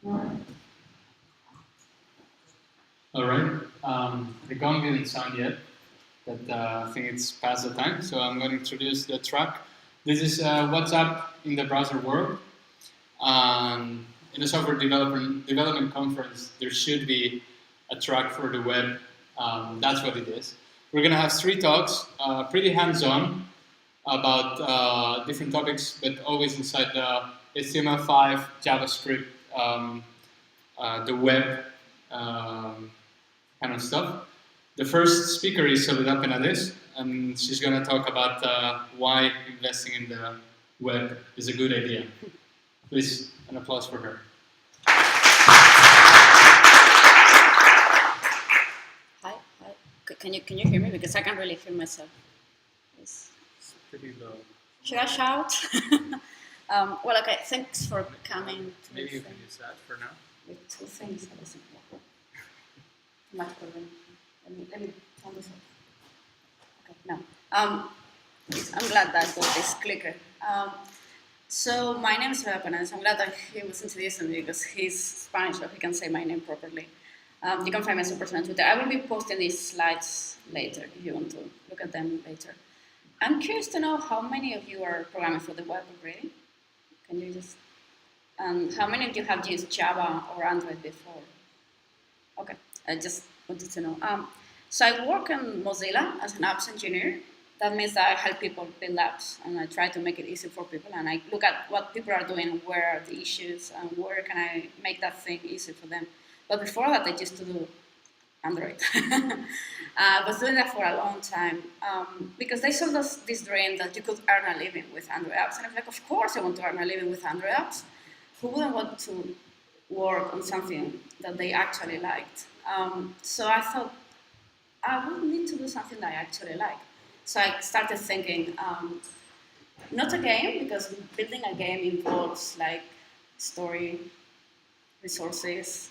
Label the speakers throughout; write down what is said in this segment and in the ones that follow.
Speaker 1: All right. The gong didn't sound yet, but I think it's past the time. So I'm going to introduce the track. This is what's up in the browser world. In the software development conference, there should be a track for the web. That's what it is. We're going to have 3 talks, pretty hands-on, about different topics, but always inside the HTML5, JavaScript, the web kind of stuff. The first speaker is Soledad Penades, and she's going to talk about why investing in the web is a good idea. Please, an applause for her.
Speaker 2: Hi. Can you hear me? Because I can't really hear myself.
Speaker 1: It's pretty low.
Speaker 2: Should I shout? Well, okay. Thanks for coming.
Speaker 1: Maybe you can use that for now.
Speaker 2: With 2 things, that doesn't work. Much better. Let me turn this off. Okay, now. I'm glad that I got this clicker. So my name is Soledad Penades. I'm glad that he was introducing me because he's Spanish, so he can say my name properly. You can find me as a person on Twitter. I will be posting these slides later if you want to look at them later. I'm curious to know how many of you are programming for the web already? Can you just... how many of you have used Java or Android before? Okay, I just wanted to know. So I work in Mozilla as an apps engineer. That means that I help people build apps, and I try to make it easy for people, and I look at what people are doing, where are the issues, and where can I make that thing easy for them. But before that, I used to do Android. I was doing that for a long time because they sold us this dream that you could earn a living with Android apps, and I was like, of course I want to earn a living with Android apps. Who wouldn't want to work on something that they actually liked? So I thought, I would need to do something that I actually like. So I started thinking, not a game, because building a game involves like story, resources,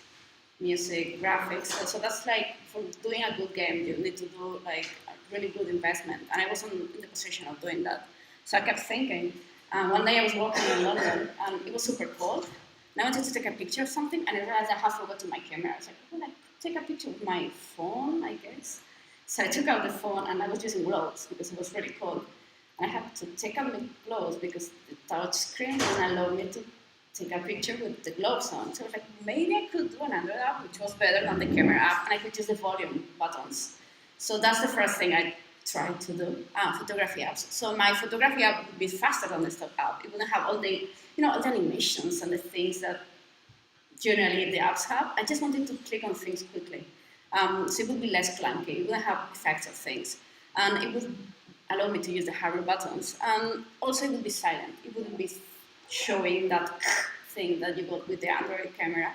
Speaker 2: music, graphics. So that's like, for doing a good game, you need to do like a really good investment. And I wasn't in the position of doing that. So I kept thinking. One day I was walking in London, and it was super cold. And I wanted to take a picture of something, and I realized I had forgotten my camera. I was like, well, I could take a picture with my phone, I guess. So I took out the phone, and I was using gloves because it was really cold. And I had to take out my gloves because the touch screen didn't allow me to take a picture with the gloves on. So I was like, maybe I could do an Android app, which was better than the camera app, and I could use the volume buttons. So that's the first thing I tried to do, photography apps. So my photography app would be faster than the stock app. It wouldn't have all the, all the animations and the things that generally the apps have. I just wanted to click on things quickly. So it would be less clunky. It wouldn't have effects of things. And it would allow me to use the hardware buttons. And also it would be silent. It wouldn't be showing that thing that you got with the Android camera.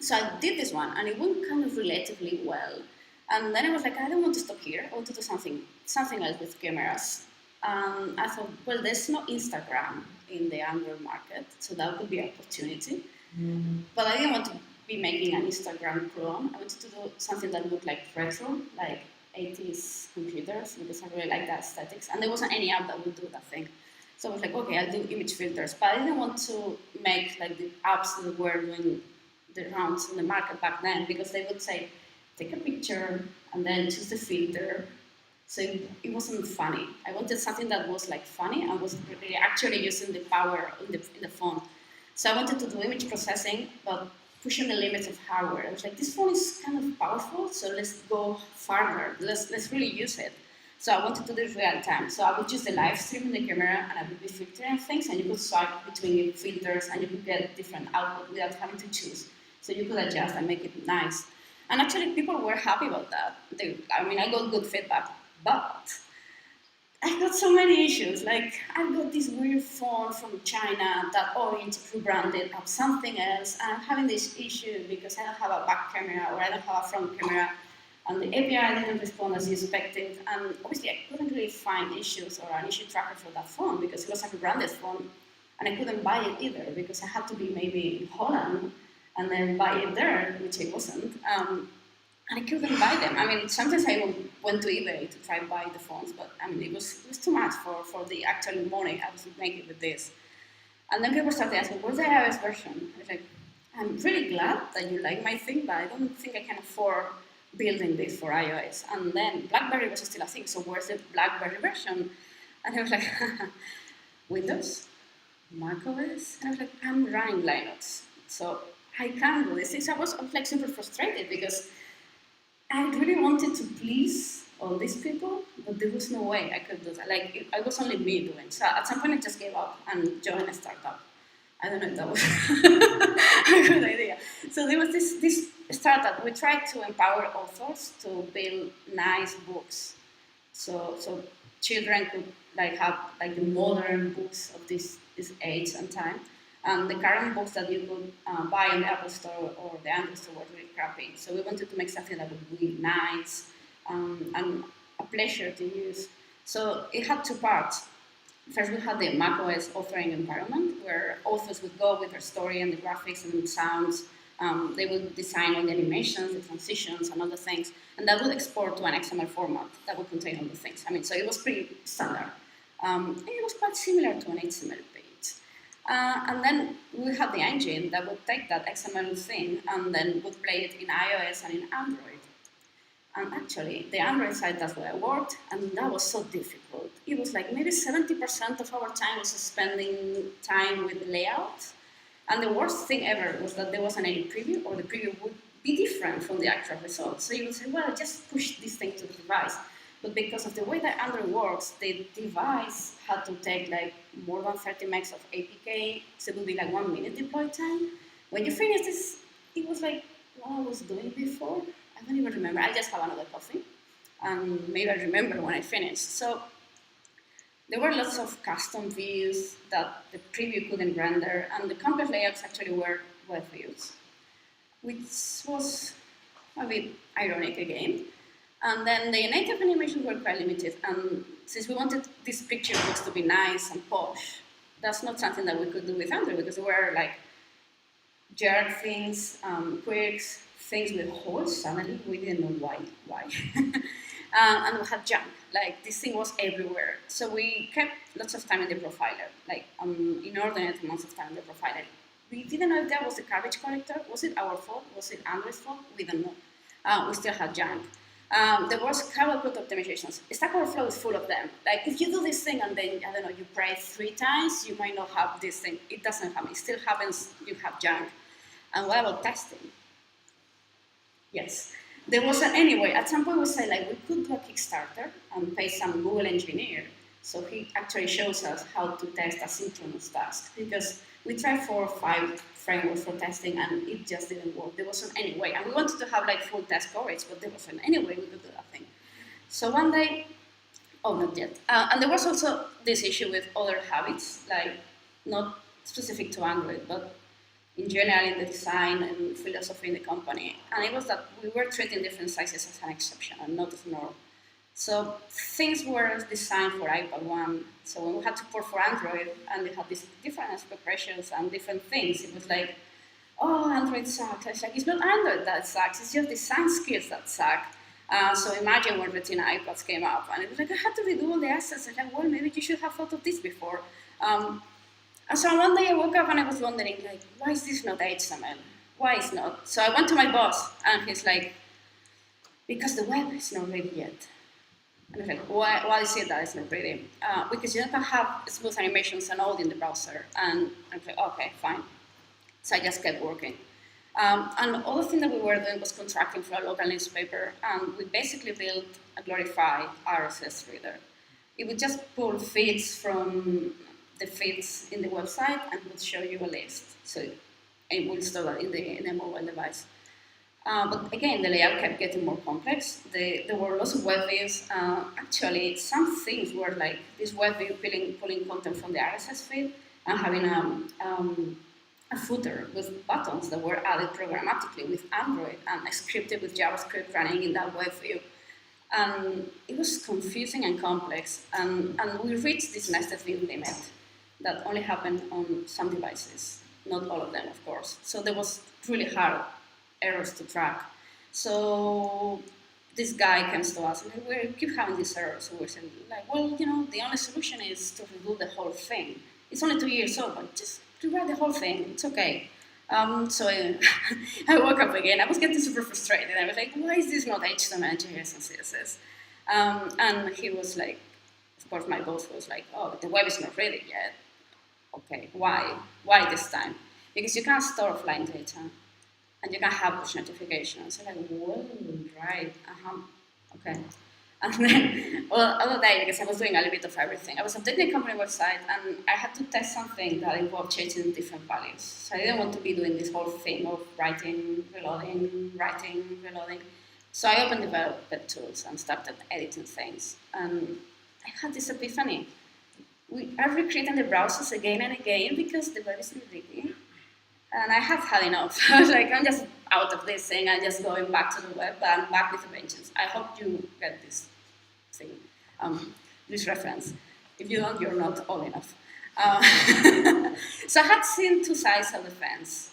Speaker 2: So I did this one, and it went kind of relatively well. And then I was like, I don't want to stop here. I want to do something else with cameras. And I thought, well, there's no Instagram in the Android market, so that could be an opportunity. But I didn't want to be making an Instagram clone. I wanted to do something that looked like retro, like 80s computers, because I really like that aesthetics. And there wasn't any app that would do that thing. So I was like, okay, I'll do image filters. But I didn't want to make like the apps that were doing the rounds in the market back then, because they would say, take a picture and then choose the filter. So it wasn't funny. I wanted something that was like funny and was really actually using the power in the phone. So I wanted to do image processing, but pushing the limits of hardware. I was like, this phone is kind of powerful, so let's go farther. Let's really use it. So I wanted to do it real time. So I would use the live stream in the camera, and I would be filtering things, and you could swipe between filters, and you could get different output without having to choose. So you could adjust and make it nice. And actually, people were happy about that. I got good feedback, but I got so many issues. Like, I got this weird phone from China that Orange rebranded as something else, and I'm having this issue because I don't have a back camera or I don't have a front camera, and the API didn't respond as expected. And obviously, I couldn't really find issues or an issue tracker for that phone because it was a rebranded phone, and I couldn't buy it either because I had to be maybe in Holland and then buy it there, which I wasn't. And I couldn't buy them. I mean, sometimes I went to eBay to try and buy the phones, but I mean, it was too much for the actual money I was making with this. And then people started asking, what's the iOS version? I was like, I'm really glad that you like my thing, but I don't think I can afford building this for iOS. And then BlackBerry was still a thing, so where's the BlackBerry version? And I was like, Windows, macOS, and I was like, I'm running Linux, so I can't do this. I was like super frustrated because I really wanted to please all these people, but there was no way I could do that. Like, I was only me doing. So at some point I just gave up and joined a startup. I don't know if that was a good idea. So there was this startup. We tried to empower authors to build nice books. So children could like have like the modern books of this age and time. And the current books that you could buy in the Apple Store or the Android Store were really crappy. So we wanted to make something that would be nice and a pleasure to use. So it had two parts. First, we had the macOS authoring environment, where authors would go with their story and the graphics and the sounds. They would design all the animations, the transitions, and all the things. And that would export to an XML format that would contain all the things. I mean, so it was pretty standard. And it was quite similar to an HTML page. And then we had the engine that would take that XML thing and then would play it in iOS and in Android. And actually, the Android side, that's where I worked, and that was so difficult. It was like maybe 70% of our time was spending time with layout. And the worst thing ever was that there wasn't any preview, or the preview would be different from the actual result. So you would say, well, just push this thing to the device. But because of the way that Android works, the device had to take like more than 30 megs of APK, so it would be like 1 minute deploy time. When you finish this, it was like what I was doing before. I don't even remember. I just have another coffee, and maybe I remember when I finished. So there were lots of custom views that the preview couldn't render, and the complex layouts actually were web views, which was a bit ironic again. And then the native animations were quite limited, and since we wanted these picture books to be nice and posh, that's not something that we could do with Android, because there were like jerk things, quirks, things with holes. Suddenly we didn't know why. And we had junk, like this thing was everywhere. So we kept lots of time in the profiler, like inordinate amounts of time in the profiler. We didn't know if that was the garbage collector. Was it our fault? Was it Android's fault? We don't know. We still had junk. There was code optimizations. Stack Overflow is full of them. Like if you do this thing and then, I don't know, you pray 3 times, you might not have this thing. It doesn't happen. It still happens, you have junk. And what about testing? Yes. There was anyway, at some point we said like we could do a Kickstarter and pay some Google engineer. So he actually shows us how to test asynchronous tasks, because we tried 4 or 5 frameworks for testing and it just didn't work. There wasn't any way. And we wanted to have like full test coverage, but there wasn't any way we could do that thing. So one day, not yet. And there was also this issue with other habits, like not specific to Android, but in general in the design and philosophy in the company. And it was that we were treating different sizes as an exception and not as normal. So things were designed for iPad 1. So when we had to port for Android and they had these different aspect ratios and different things, it was like, oh, Android sucks. I was like, it's not Android that sucks, it's just design skills that suck. So imagine when Retina iPads came up and it was like, I had to redo all the assets. I was like, well, maybe you should have thought of this before. And so one day I woke up and I was wondering, like, why is this not HTML? Why is not? So I went to my boss and he's like, because the web is not ready yet. And I was like, why is it that it's not ready? Because you don't have smooth animations and all in the browser. And I was like, okay, fine. So I just kept working. And the other thing that we were doing was contracting for a local newspaper. And we basically built a glorified RSS reader. It would just pull feeds from the feeds in the website and would show you a list. So it will store that in the mobile device. But again, the layout kept getting more complex. There were lots of web views. Actually, some things were like this web view pulling content from the RSS feed and having a footer with buttons that were added programmatically with Android and scripted with JavaScript running in that web view. And it was confusing and complex. And we reached this nested view limit that only happened on some devices, not all of them, of course. So there was really hard errors to track. So this guy comes to us and we keep having these errors. So we're saying, like, well, you know, the only solution is to redo the whole thing. it's only 2 years old, but just rewrite the whole thing. It's okay. So I woke up again. I was getting super frustrated. I was like, why is this not HTML, JS, and CSS? And he was like, of course, my boss was like, oh, the web is not ready yet. Okay, why? Why this time? Because you can't store offline data, and you can have push notifications. So like, whoa, right, okay. And then, well, other day, because I was doing a little bit of everything. I was updating the company website, and I had to test something that involved changing different values. So I didn't want to be doing this whole thing of writing, reloading, writing, reloading. So I opened developer tools and started editing things. And I had this epiphany. We are recreating the browsers again and again because the web is not ready. And I have had enough. I was like, I'm just out of this thing. I'm just going back to the web, but I'm back with a vengeance. I hope you get this thing, this reference. If you don't, you're not old enough. So I had seen two sides of the fence.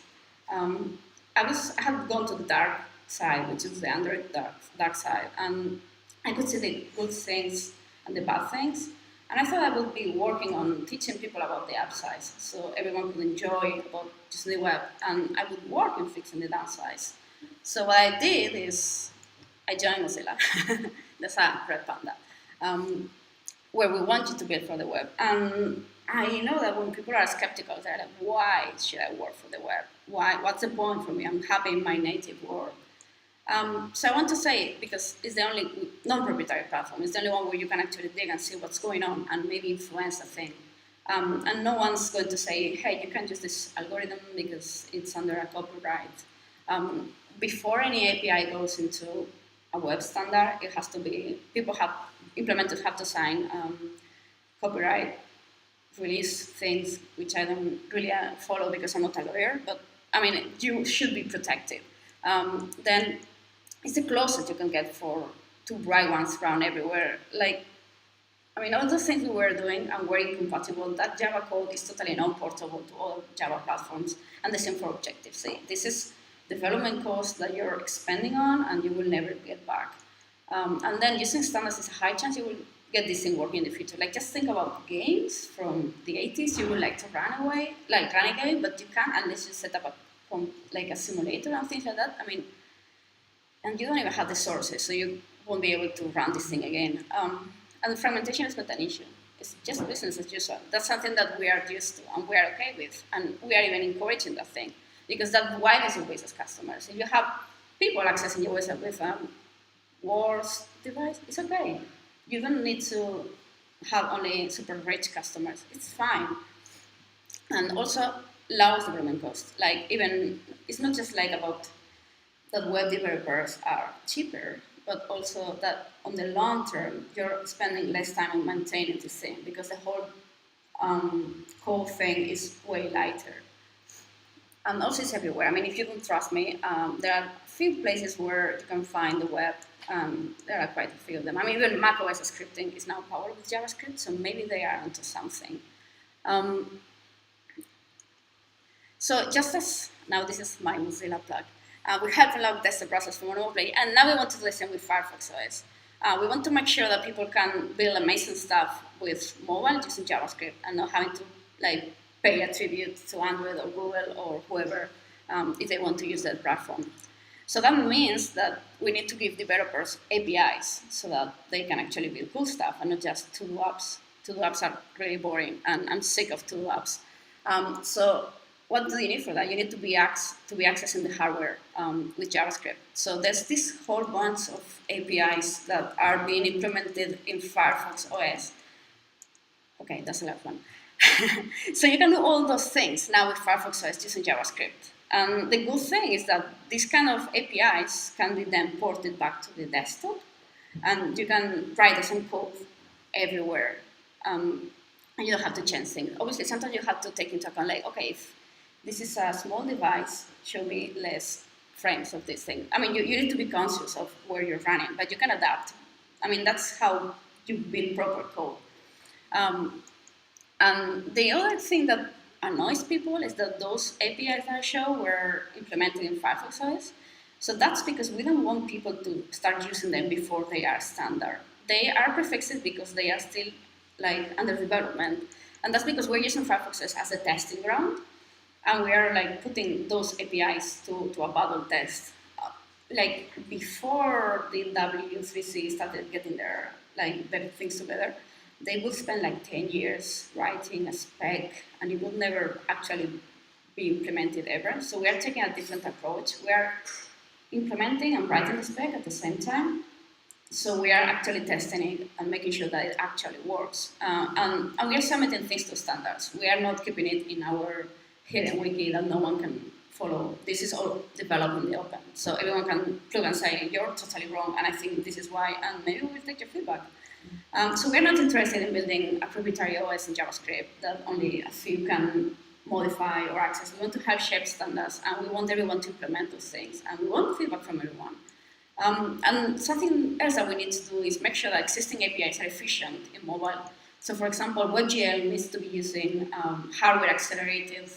Speaker 2: I had gone to the dark side, which is the Android dark side, and I could see the good things and the bad things. And I thought I would be working on teaching people about the upsides, so everyone could enjoy about just the web, and I would work in fixing the downsides. So what I did is I joined Mozilla. That's a Red Panda, where we want you to build for the web. And I know that when people are skeptical, they're like, why should I work for the web? Why? What's the point for me? I'm happy in my native world. So I want to say, because it's the only non-proprietary platform, it's the only one where you can actually dig and see what's going on and maybe influence a thing. And no one's going to say, hey, you can't use this algorithm because it's under a copyright. Before any API goes into a web standard, it has to be, implementers have to sign copyright release things, which I don't really follow because I'm not a lawyer, but I mean, you should be protected. Then it's the closest you can get for two bright ones around everywhere. Like, I mean, all the things we were doing and were incompatible, that Java code is totally non-portable to all Java platforms, and the same for Objective-C. This is development cost that you're expending on and you will never get back. And then using standards is a high chance you will get this thing working in the future. Like, just think about games from the 80s. You would like to run a game, but you can't unless you set up a simulator and things like that. I mean, and you don't even have the sources, so you won't be able to run this thing again. And fragmentation is not an issue. It's just business as usual. That's something that we are used to and we are okay with, and we are even encouraging that thing, because that widens your base as customers. If you have people accessing your website with a worse device, it's okay. You don't need to have only super rich customers. It's fine. And also, lowers development costs. Like, even, it's not just like about that web developers are cheaper, but also that on the long term, you're spending less time on maintaining this thing because the whole thing is way lighter. And also it's everywhere. I mean, if you don't trust me, there are a few places where you can find the web. There are quite a few of them. I mean, even macOS scripting is now powered with JavaScript, so maybe they are onto something. So just as, now this is my Mozilla plug. We help a lot of desktop browsers from all over, and now we want to do the same with Firefox OS. We want to make sure that people can build amazing stuff with mobile using JavaScript and not having to pay a tribute to Android or Google or whoever if they want to use that platform. So that means that we need to give developers APIs so that they can actually build cool stuff and not just to-do apps. To-do apps are really boring, and I'm sick of to-do apps. So what do you need for that? You need to be accessing the hardware with JavaScript. So there's this whole bunch of APIs that are being implemented in Firefox OS. Okay, that's the last one. So you can do all those things now with Firefox OS using JavaScript. And the good thing is that these kind of APIs can be then ported back to the desktop, and you can write the same code everywhere. And you don't have to change things. Obviously, sometimes you have to take into account, okay, if this is a small device, show me less frames of this thing. I mean, you need to be conscious of where you're running, but you can adapt. I mean, that's how you build proper code. And the other thing that annoys people is that those APIs that I show were implemented in Firefox OS. So that's because we don't want people to start using them before they are standard. They are prefixes because they are still under development. And that's because we're using Firefox OS as a testing ground, and we are like putting those APIs to a bubble test. Like before the W3C started getting their things together, they would spend like 10 years writing a spec, and it would never actually be implemented ever. So we are taking a different approach. We are implementing and writing the spec at the same time. So we are actually testing it and making sure that it actually works. And we are submitting things to standards. We are not keeping it in our hidden wiki that no one can follow. This is all developed in the open. So everyone can plug and say, you're totally wrong, and I think this is why, and maybe we'll take your feedback. So we're not interested in building a proprietary OS in JavaScript that only a few can modify or access. We want to have shared standards, and we want everyone to implement those things, and we want feedback from everyone. And something else that we need to do is make sure that existing APIs are efficient in mobile. So for example, WebGL needs to be using hardware accelerated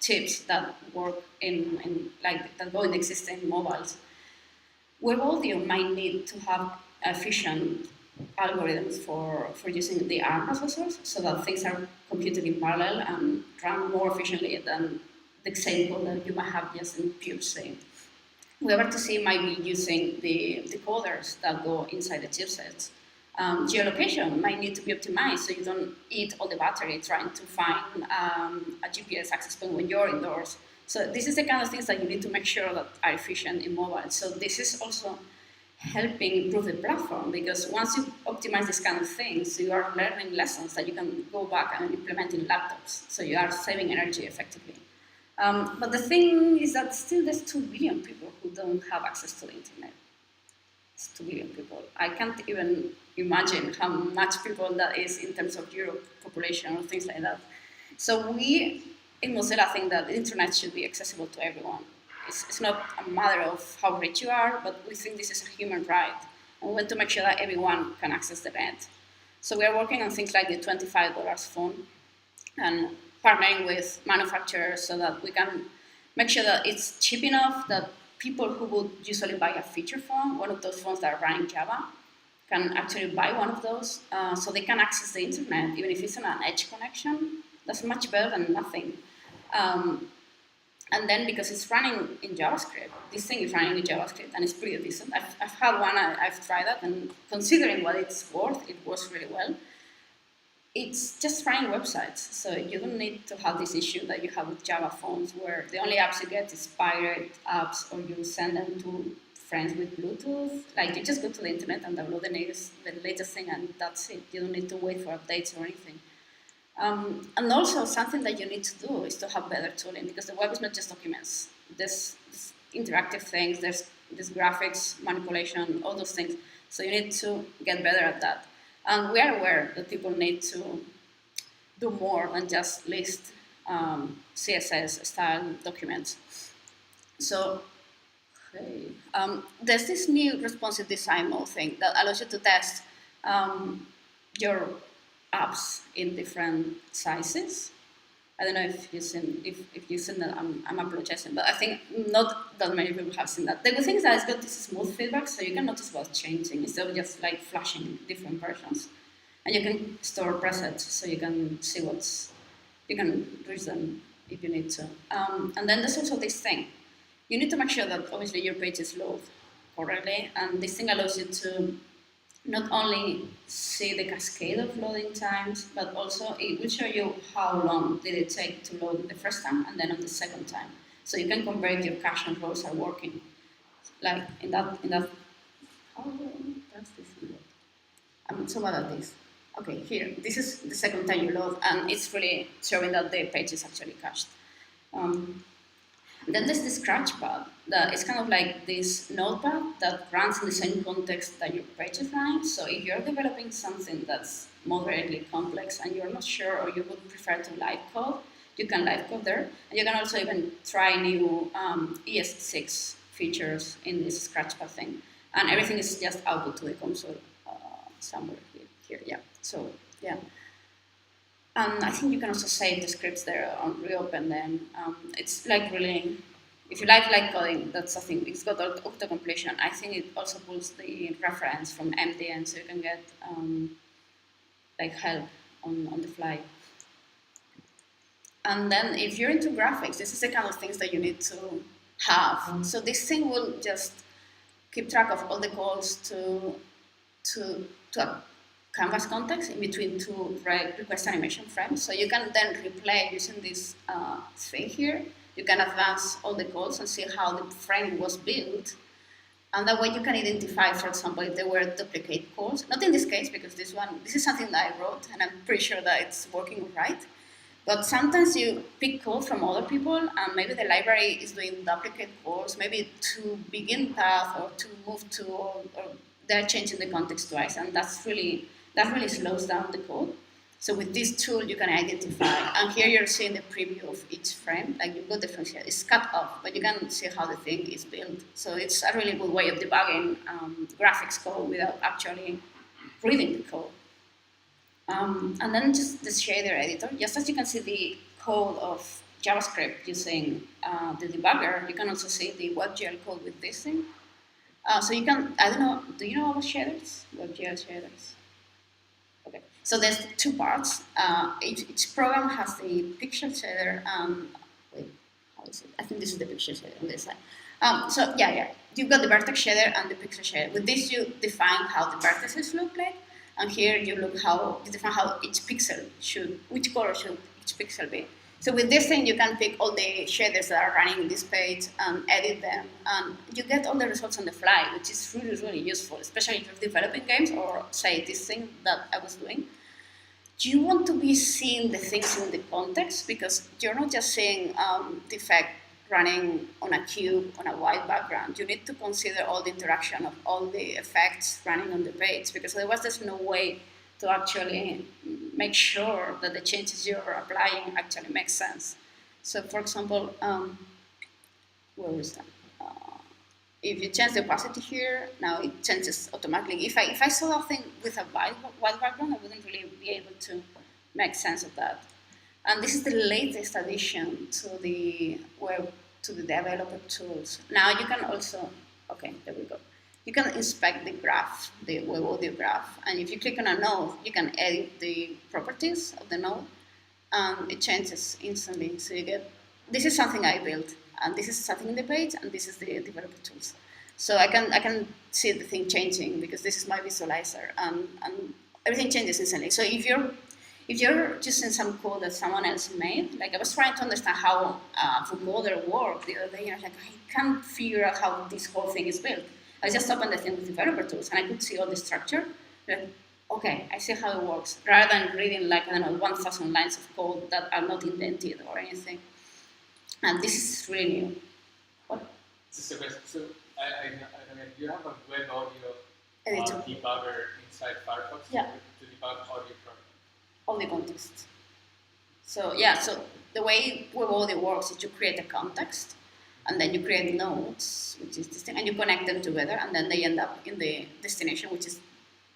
Speaker 2: chips that work that go in existing mobiles. Web Audio might need to have efficient algorithms for using the ARM processors so that things are computed in parallel and run more efficiently than the same code that you might have just in pure C. WebRTC might be using the decoders that go inside the chipsets. Geolocation might need to be optimized so you don't eat all the battery trying to find a GPS access point when you're indoors. So this is the kind of things that you need to make sure that are efficient in mobile. So this is also helping improve the platform, because once you optimize these kind of things, you are learning lessons that you can go back and implement in laptops. So you are saving energy effectively. But the thing is that still there's 2 billion people who don't have access to the internet. It's 2 billion people. I can't even imagine how much people that is in terms of Europe population or things like that. So we in Mozilla think that the internet should be accessible to everyone. It's not a matter of how rich you are, but we think this is a human right. And we want to make sure that everyone can access the net. So we are working on things like the $25 phone and partnering with manufacturers so that we can make sure that it's cheap enough that people who would usually buy a feature phone, one of those phones that are running Java, can actually buy one of those so they can access the internet, even if it's on an edge connection. That's much better than nothing. And then because it's running in JavaScript, this thing is running in JavaScript and it's pretty decent. I've had one, I've tried that, and considering what it's worth, it works really well. It's just running websites, so you don't need to have this issue that you have with Java phones, where the only apps you get is pirate apps, or you send them to friends with Bluetooth. Like, you just go to the internet and download the latest thing, and that's it. You don't need to wait for updates or anything. And also, something that you need to do is to have better tooling, because the web is not just documents. There's interactive things, there's graphics, manipulation, all those things. So you need to get better at that. And we are aware that people need to do more than just list CSS-style documents. So there's this new responsive design mode thing that allows you to test your apps in different sizes. I don't know if you've seen that. I'm apologizing, but I think not that many people have seen that. The good thing is that it's got this smooth feedback, so you can notice what's changing instead of just like flashing different versions. And you can store presets, so you can see you can reach them if you need to. And then there's also this thing. You need to make sure that obviously your pages load correctly, and this thing allows you to not only see the cascade of loading times, but also it will show you how long did it take to load the first time and then on the second time. So you can compare if your cache and rows are working. Like in that how does this load? So what are these? Okay, here, this is the second time you load, and it's really showing that the page is actually cached. Then there's the Scratchpad. It's kind of like this notepad that runs in the same context that your page is running. So if you're developing something that's moderately complex and you're not sure, or you would prefer to live code, you can live code there. And you can also even try new ES6 features in this Scratchpad thing. And everything is just output to the console somewhere here. Yeah. So, yeah. And I think you can also save the scripts there and reopen them. It's like really, if you like coding, that's a thing. It's got auto-completion. I think it also pulls the reference from MDN, so you can get like help on the fly. And then if you're into graphics, this is the kind of things that you need to have. So this thing will just keep track of all the calls to a canvas context in between two request animation frames. So you can then replay using this thing here. You can advance all the calls and see how the frame was built. And that way you can identify, for example, if there were duplicate calls. Not in this case, because this is something that I wrote, and I'm pretty sure that it's working right. But sometimes you pick code from other people, and maybe the library is doing duplicate calls, maybe to begin path or to move to, or they're changing the context twice, and that really slows down the code. So with this tool, you can identify, and here you're seeing the preview of each frame. Like you've got the frame here, it's cut off, but you can see how the thing is built. So it's a really good way of debugging graphics code without actually reading the code. And then just the shader editor. Just as you can see the code of JavaScript using the debugger, you can also see the WebGL code with this thing. So you can, I don't know, do you know about shaders? WebGL shaders. Okay, so there's two parts. Each program has the pixel shader. Wait, how is it? I think this is the pixel shader on this side. So yeah, you've got the vertex shader and the pixel shader. With this, you define how the vertices look like, and here you define how each pixel which color should each pixel be. So with this thing, you can pick all the shaders that are running in this page and edit them, and you get all the results on the fly, which is really, really useful, especially if you're developing games, or say this thing that I was doing. You want to be seeing the things in the context, because you're not just seeing the effect running on a cube on a white background. You need to consider all the interaction of all the effects running on the page, because otherwise there's no way to actually make sure that the changes you're applying actually make sense. So for example, where is that? If you change the opacity here, now it changes automatically. If I saw a thing with a white background, I wouldn't really be able to make sense of that. And this is the latest addition to the developer tools. Now you can also, okay, there we go. You can inspect the graph, the web audio graph, and if you click on a node, you can edit the properties of the node, and it changes instantly. So you get, this is something I built, and this is something in the page, and this is the developer tools. So I can see the thing changing, because this is my visualizer, and everything changes instantly. So if you're using some code that someone else made, like I was trying to understand how vocoder worked the other day, and I was like, I can't figure out how this whole thing is built. I just opened the thing with developer tools, and I could see all the structure. Like, okay, I see how it works, rather than reading like, I don't know, 1,000 lines of code that are not indented or anything. And this is really new. What?
Speaker 1: So I mean, you have a web audio
Speaker 2: Editor.
Speaker 1: debugger inside Firefox to debug audio from
Speaker 2: all the context. So yeah, so the way web audio works is you create a context, and then you create nodes, which is this thing, and you connect them together, and then they end up in the destination, which is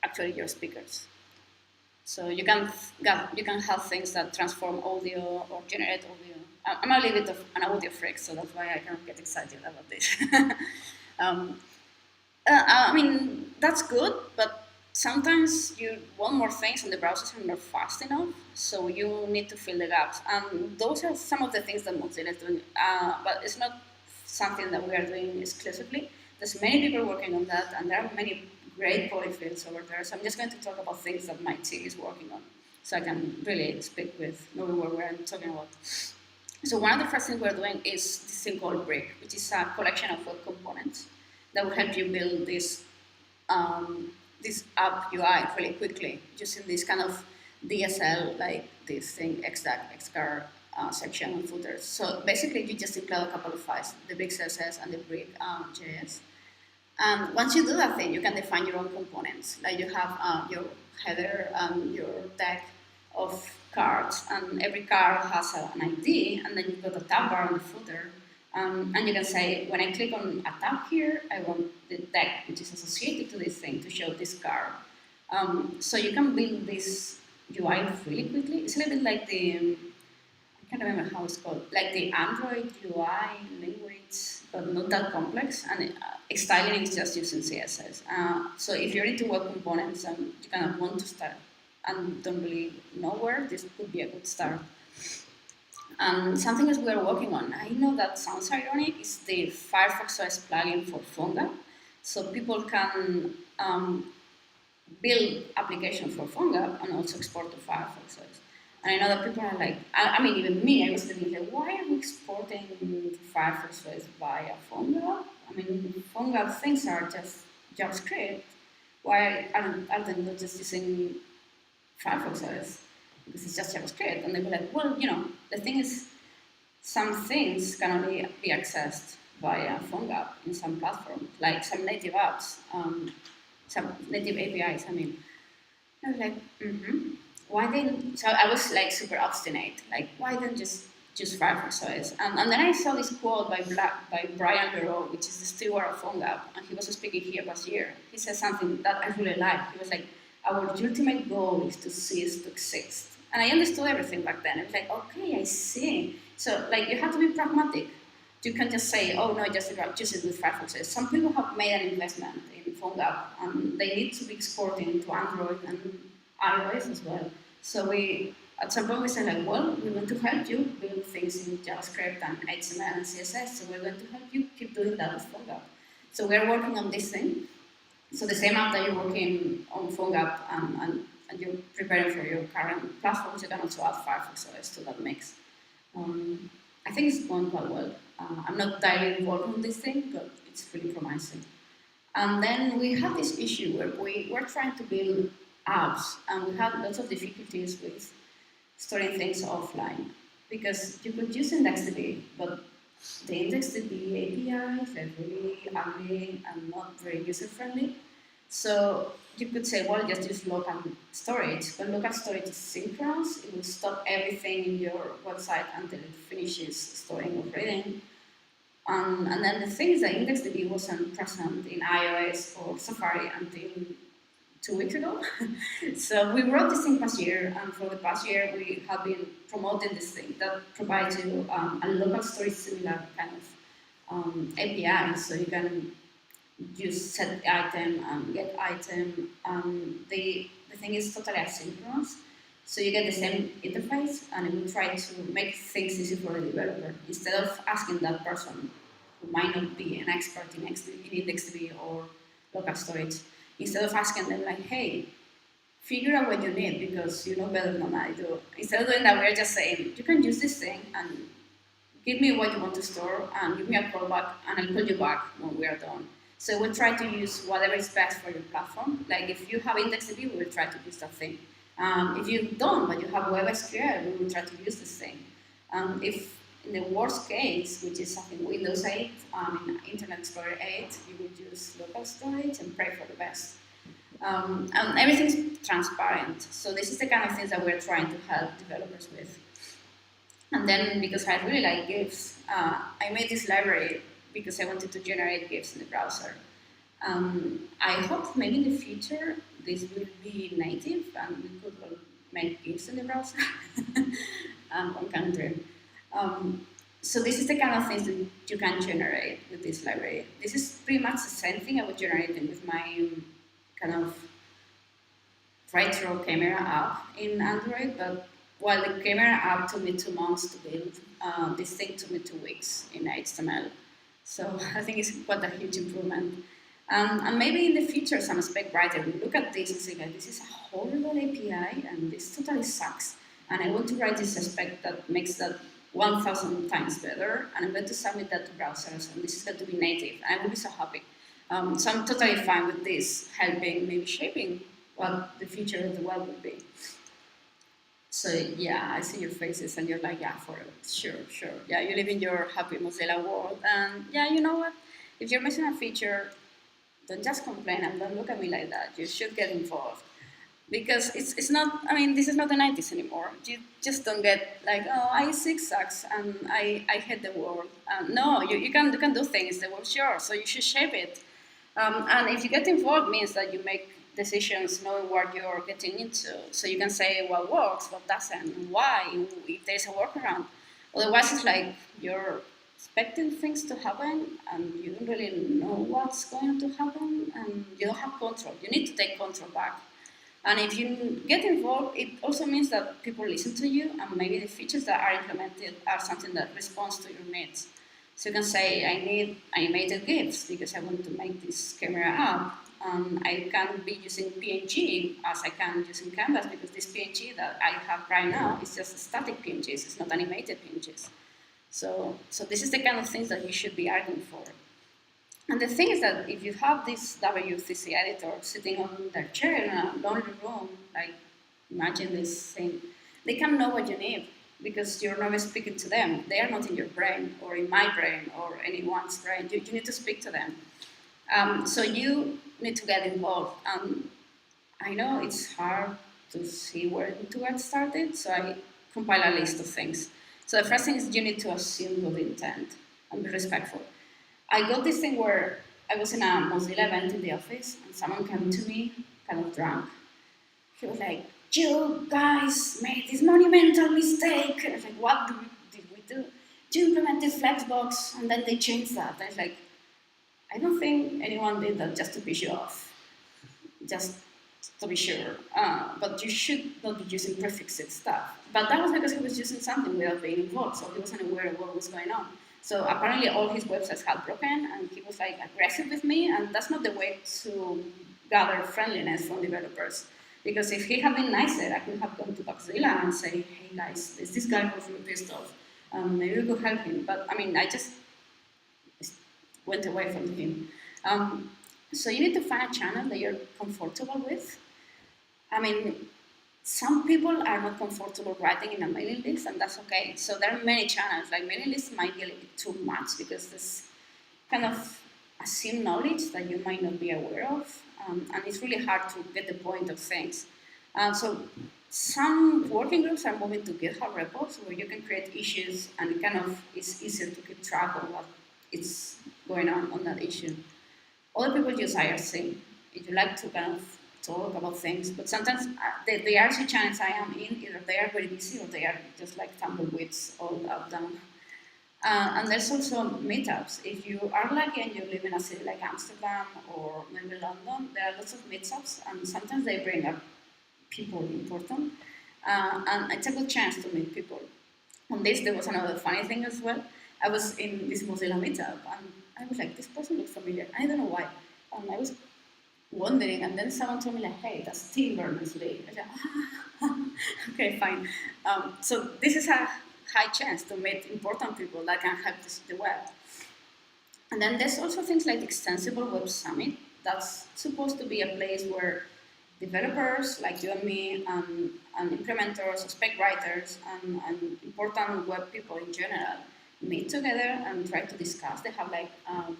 Speaker 2: actually your speakers. So you can have things that transform audio or generate audio. I'm a little bit of an audio freak, so that's why I kind of get excited about this. I mean, that's good, but sometimes you want more things and the browsers are not fast enough, so you need to fill the gaps. And those are some of the things that Mozilla is doing, but it's not something that we are doing exclusively. There's many people working on that, and there are many great polyfills over there. So I'm just going to talk about things that my team is working on, so I can really speak with knowing what we're talking about. So one of the first things we're doing is this thing called Brick, which is a collection of web components that will help you build this this app UI really quickly using this kind of DSL, like this thing, XDAC, XCAR section and footers. So basically, you just include a couple of files, the Brick CSS and the Brick JS. And once you do that thing, you can define your own components. Like you have your header and your tag of cards, and every card has an ID, and then you've got a tab bar on the footer. And you can say, when I click on a tab here, I want the tag which is associated to this thing to show this card. So you can build this UI really quickly. It's a little bit like the, I can't remember how it's called, like the Android UI language, but not that complex. And styling is just using CSS. So if you're into web components and you kind of want to start and don't really know where, this could be a good start. Something else we are working on, I know that sounds ironic, is the Firefox OS plugin for Phonegap. So people can build applications for Phonegap and also export to Firefox OS. And I know that people are like, I mean, even me, I was thinking, like, why are we exporting to Firefox OS via Phonegap? I mean, Phonegap things are just JavaScript. Why are they not just using Firefox OS? Because it's just JavaScript. And they were like, well, the thing is, some things can only be accessed via Phonegap in some platforms, like some native apps, some native APIs, I mean. I was like, why then? So I was like super obstinate, like, why then just choose Firefox OS? And then I saw this quote by Brian Leroux, which is the steward of Phonegap, and he was speaking here last year. He said something that I really liked. He was like, our ultimate goal is to cease to exist. And I understood everything back then. I was like, okay, I see. So like, you have to be pragmatic. You can just say, oh no, just choose it with Firefox OS. Some people have made an investment in Phonegap, and they need to be exporting to Android and iOS as well. So we, at some point, we said like, well, we want to help you build things in JavaScript and HTML and CSS. So we're going to help you keep doing that with Phonegap. So we're working on this thing. So the same app that you're working on Phonegap and you're preparing for your current platforms, you can also add Firefox OS to that mix. I think it's going quite well. I'm not directly involved in this thing, but it's really promising. And then we had this issue where we were trying to build apps, and we had lots of difficulties with storing things offline, because you could use IndexedDB, but the IndexedDB API is like really ugly and not very user-friendly. So you could say, well, just use local storage, but local storage is synchronous. It will stop everything in your website until it finishes storing or reading. And then the thing is that IndexedDB wasn't present in iOS or Safari until 2 weeks ago. So we wrote this thing past year, and for the past year we have been promoting this thing that provides you a local storage similar kind of API, so you can use set item and get item. The thing is totally asynchronous, so you get the same interface, and it will try to make things easy for the developer. Instead of asking that person who might not be an expert in IndexedDB or local storage, instead of asking them like, hey, figure out what you need because you know better than I do. Instead of doing that, we're just saying, you can use this thing and give me what you want to store and give me a call back, and I'll call you back when we are done. So we'll try to use whatever is best for your platform. Like if you have IndexedDB, we will try to use that thing. If you don't, but you have WebSQL, we will try to use this thing. If in the worst case, which is something Windows 8, in Internet Explorer 8, you would use local storage and pray for the best. And everything's transparent. So this is the kind of things that we're trying to help developers with. And then, because I really like GIFs, I made this library because I wanted to generate GIFs in the browser. I hope maybe in the future this will be native and we could make GIFs in the browser. One can dream. So this is the kind of things that you can generate with this library. This is pretty much the same thing I was generating with my kind of retro camera app in Android, but while the camera app took me 2 months to build, this thing took me 2 weeks in HTML. So I think it's quite a huge improvement. And maybe in the future, some spec writer will look at this and say, like, this is a horrible API and this totally sucks. And I want to write this spec that makes that 1,000 times better, and I'm going to submit that to browsers, and this is going to be native. I will be so happy. So I'm totally fine with this helping, maybe shaping what the future of the web will be. So yeah, I see your faces and you're like, yeah, sure. Yeah, you live in your happy Mozilla world, and yeah, you know what? If you're missing a feature, don't just complain and don't look at me like that. You should get involved. Because it's not, I mean, this is not the 90s anymore. You just don't get like, oh, I6 sucks and I hate the world. No, you can do things, the world's yours, so you should shape it. And if you get involved, means that you make decisions knowing what you're getting into. So you can say what works, what doesn't, why, if there's a workaround. Otherwise, it's like you're expecting things to happen and you don't really know what's going to happen and you don't have control. You need to take control back. And if you get involved, it also means that people listen to you, and maybe the features that are implemented are something that responds to your needs. So you can say, I need animated GIFs because I want to make this camera app. I can be using PNG as I can using Canvas because this PNG that I have right now is just static PNGs, it's not animated PNGs. So this is the kind of things that you should be arguing for. And the thing is that if you have this W3C editor sitting on their chair in a lonely room, like imagine this thing, they can know what you need because you're not speaking to them. They are not in your brain or in my brain or anyone's brain. You need to speak to them. So you need to get involved. I know it's hard to see where to get started, so I compile a list of things. So the first thing is you need to assume good intent and be respectful. I got this thing where I was in a Mozilla event in the office, and someone came to me, kind of drunk. He was like, "You guys made this monumental mistake." And I was like, "What did we do?" "You implemented Flexbox, and then they changed that." And I was like, "I don't think anyone did that just to piss you off, just to be sure. But you should not be using prefixed stuff." But that was because he was using something without being involved, so he wasn't aware of what was going on. So apparently all his websites had broken, and he was like aggressive with me, and that's not the way to gather friendliness from developers. Because if he had been nicer, I could have gone to Mozilla and say, "Hey guys, this guy was really pissed off. Maybe we could help him." But I mean, I just went away from him. So you need to find a channel that you're comfortable with. I mean, some people are not comfortable writing in a mailing list, and that's okay. So there are many channels. Like mailing lists might be a little bit too much because there's kind of assumed knowledge that you might not be aware of, and it's really hard to get the point of things. So some working groups are moving to GitHub repos where you can create issues, and it kind of is easier to keep track of what is going on that issue. Other people use IRC. If you like to kind of talk about things, but sometimes the IRC channels I am in, either they are very busy or they are just like tumbleweeds all up down. And there's also meetups. If you are lucky and you live in a city like Amsterdam or maybe London, there are lots of meetups, and sometimes they bring up people important, and it's a good chance to meet people. On this, there was another funny thing as well. I was in this Mozilla meetup, and I was like, this person looks familiar. I don't know why. And I was wondering, and then someone told me like, "Hey, that's Tim Berners-Lee." I was like, okay, fine. So this is a high chance to meet important people that can help the web. And then there's also things like Extensible Web Summit. That's supposed to be a place where developers like you and me, and implementers, spec writers, and important web people in general meet together and try to discuss. They have like, how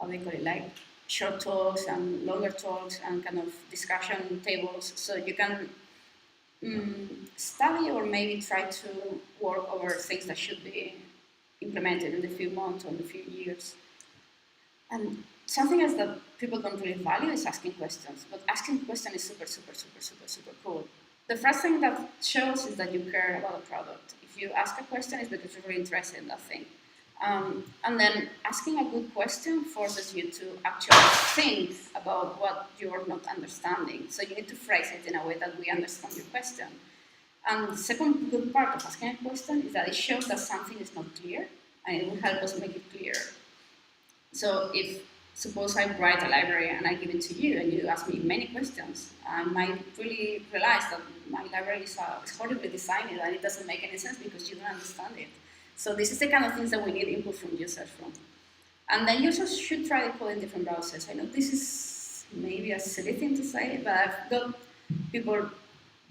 Speaker 2: do you call it, like short talks and longer talks and kind of discussion tables, so you can study or maybe try to work over things that should be implemented in a few months or in a few years. And something else that people don't really value is asking questions, but asking questions is super, super, super, super, super cool. The first thing that shows is that you care about a product. If you ask a question, it's because you're really interested in that thing. And then asking a good question forces you to actually think about what you're not understanding. So you need to phrase it in a way that we understand your question. And the second good part of asking a question is that it shows that something is not clear, and it will help us make it clear. So if, suppose I write a library and I give it to you and you ask me many questions, I might really realize that my library is horribly designed and it doesn't make any sense because you don't understand it. So this is the kind of things that we need input from users from. And then users should try the code in different browsers. I know this is maybe a silly thing to say, but I've got people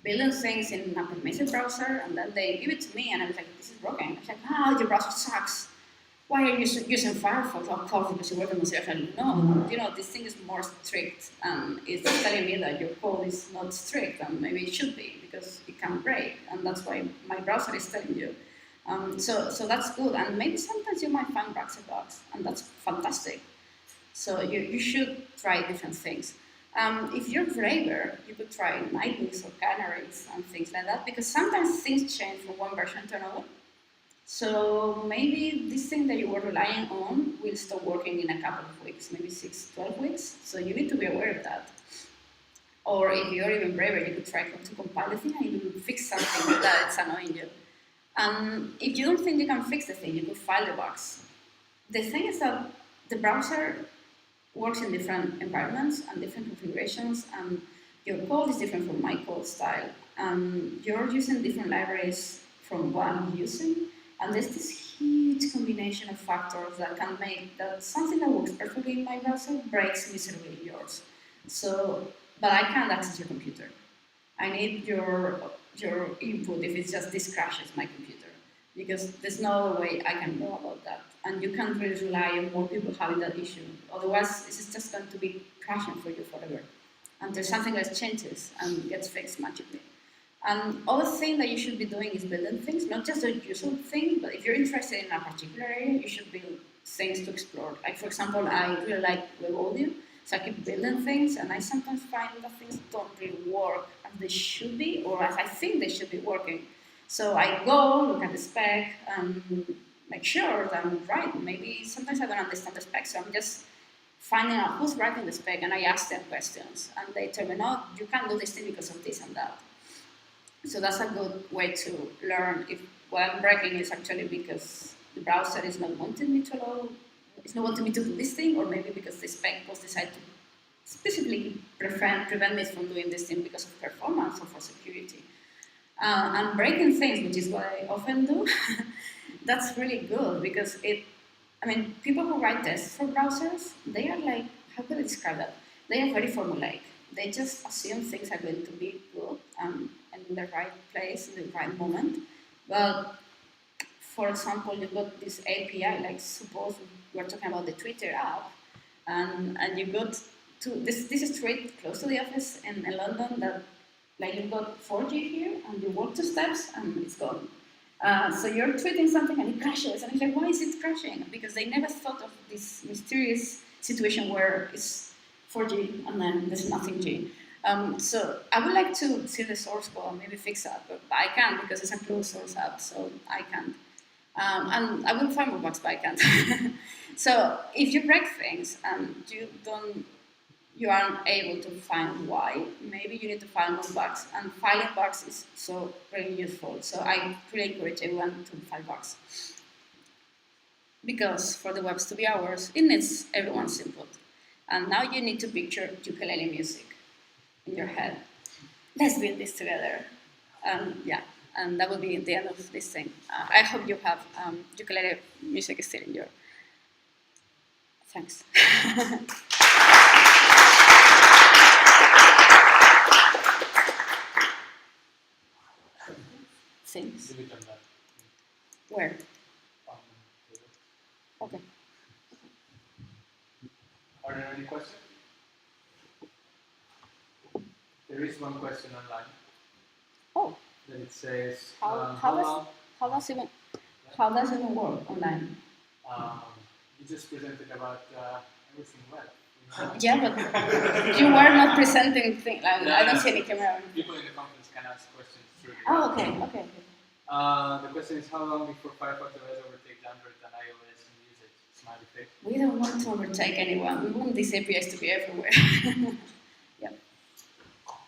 Speaker 2: building things in a permissive browser, and then they give it to me, and I was like, this is broken. I was like, your browser sucks. Why are you using Firefox? Of course, because you work on Mozilla. No, this thing is more strict, and it's telling me that your code is not strict, and maybe it should be, because it can break, and that's why my browser is telling you. So that's good, and maybe sometimes you might find bugs, and that's fantastic. So you should try different things. If you're braver, you could try nightwings or canaries and things like that, because sometimes things change from one version to another. So maybe this thing that you were relying on will stop working in a couple of weeks, maybe 6, 12 weeks. So you need to be aware of that. Or if you're even braver, you could try to compile the thing and you could fix something that's annoying you. If you don't think you can fix the thing, you could file the bugs. The thing is that the browser works in different environments and different configurations, and your code is different from my code style. You're using different libraries from what I'm using, and there's this huge combination of factors that can make that something that works perfectly in my browser breaks miserably in yours. So, but I can't access your computer. I need your input if it's just this crashes my computer, because there's no other way I can know about that. And you can't really rely on more people having that issue. Otherwise, it's just going to be crashing for you forever until something else changes and gets fixed magically. And other thing that you should be doing is building things, not just a usual thing, but if you're interested in a particular area, you should build things to explore. Like, for example, I really like web audio, so I keep building things, and I sometimes find that things don't really work as they should be, or as I think they should be working. So I go, look at the spec, and make sure that I'm right. Maybe sometimes I don't understand the spec, so I'm just finding out who's writing the spec, and I ask them questions, and they tell me, no, you can't do this thing because of this and that. So that's a good way to learn if what I'm breaking is actually because the browser is not wanting me to allow, it's not wanting me to do this thing, or maybe because the spec was decided to specifically prevent me from doing this thing because of performance or for security. And breaking things, which is what I often do, that's really good because people who write tests for browsers, they are like, how could I describe that? They are very formulaic. They just assume things are going to be good and in the right place, in the right moment. But for example, you've got this API, like suppose we're talking about the Twitter app, and you got to this street close to the office in London that, like, you've got 4G here, and you walk 2 steps, and it's gone. So you're tweeting something, and it crashes, and it's like, why is it crashing? Because they never thought of this mysterious situation where it's 4G, and then there's nothing G. So I would like to see the source code and maybe fix that, but I can't because it's a closed source app, so I can't. And I will find more bugs, but I can't. So if you break things and you aren't able to find why, maybe you need to find more bugs. And filing bugs is so really useful. So I really encourage everyone to file bugs. Because for the webs to be ours, it needs everyone's input. And now you need to picture ukulele music in your head. Let's build this together. Yeah, and that will be the end of this thing. I hope you have ukulele music still in your... Thanks. Things. Where? Okay.
Speaker 1: Are there any questions? There is one question online.
Speaker 2: Oh.
Speaker 1: That it says,
Speaker 2: how does it even work online?
Speaker 1: You just presented about everything well.
Speaker 2: Yeah, but you were not presenting things. I don't see any camera.
Speaker 1: People in the conference can ask questions through the
Speaker 2: Oh, okay.
Speaker 1: The question is, how long before Firefox OS overtakes Android and iOS in usage? Smiley face.
Speaker 2: We don't want to overtake anyone. We want these APIs to be everywhere. Yep.
Speaker 1: All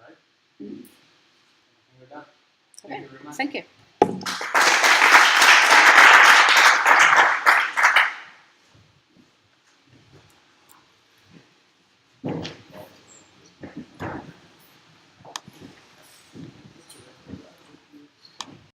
Speaker 1: right. We're done.
Speaker 2: Okay.
Speaker 1: Thank you very much.
Speaker 2: Thank you.